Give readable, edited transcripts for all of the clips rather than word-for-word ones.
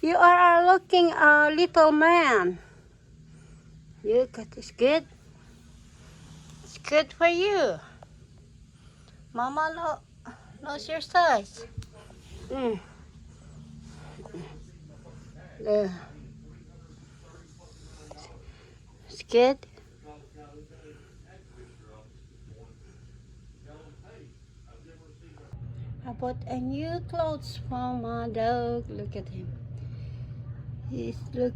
You are looking a little man. Look, it's good. It's good for you. Mama knows your size. It's good. I bought a new clothes for my dog. Look at him. He look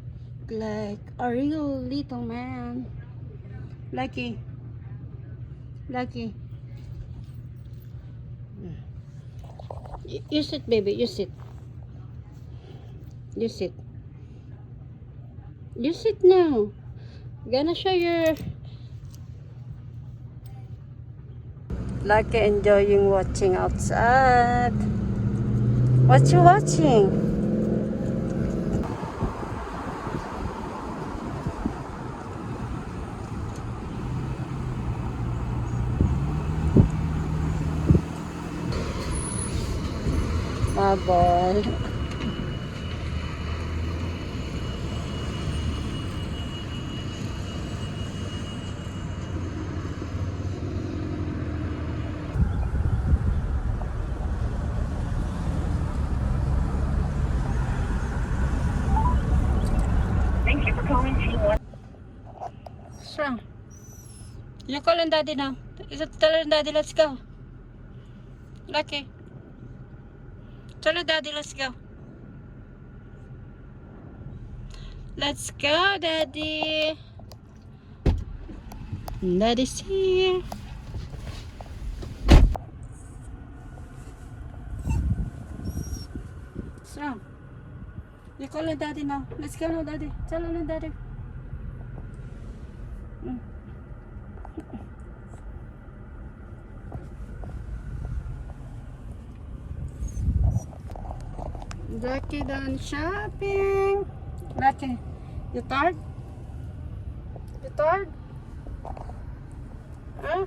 like a real little man. Lucky. Lucky. You sit, baby. You sit. You sit. You sit now. Gonna show your... Lucky enjoying watching outside. What you watching? My boy. Thank you for calling T1. What's wrong? You calling daddy now? Tell her daddy, let's go. Lucky. Tell her daddy, let's go. Let's go, daddy. Daddy's here. What's wrong? You calling daddy now? Let's go now, daddy. Tell her daddy. Lucky done shopping. Lucky, you tired? You tired? Huh?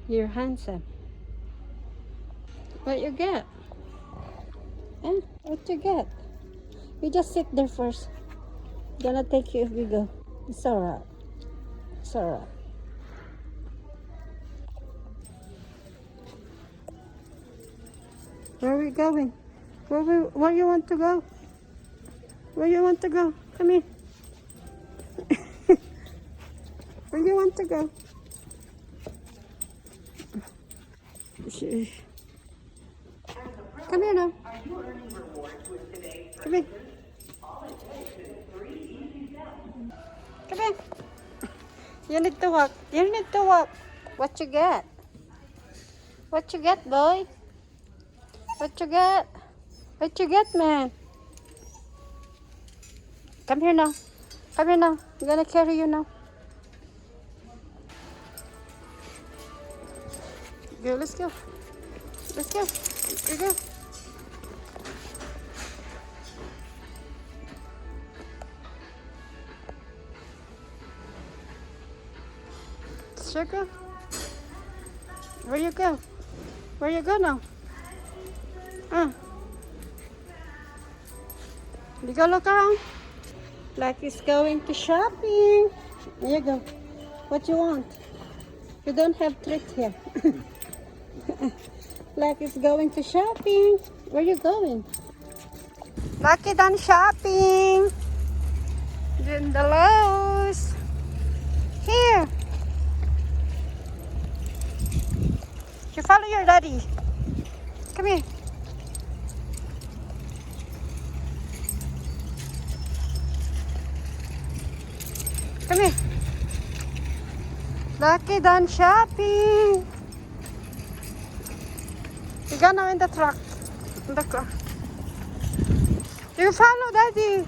You're handsome. What you get? Huh? What you get? You just sit there first. Gonna take you if we go. It's alright. It's alright. Where are we going? Where you want to go? Where you want to go? Come here. Where you want to go? Come here now. Come here. Come here. You need to walk. You need to walk. What you get? What you get, boy? What you get? What you get, man? Come here now. Come here now. I'm gonna carry you now. Go, let's go. Let's go. Here we go. Sugar? Where you go? Where you go now? You go look around. Like it's going to shopping. There you go. What you want? You don't have treat here. Like it's going to shopping. Where you going? Lucky done shopping. In the Lowe's. Here. You follow your daddy. Come here. Come here. Lucky done shopping. You go now in the truck. In the car. You follow daddy.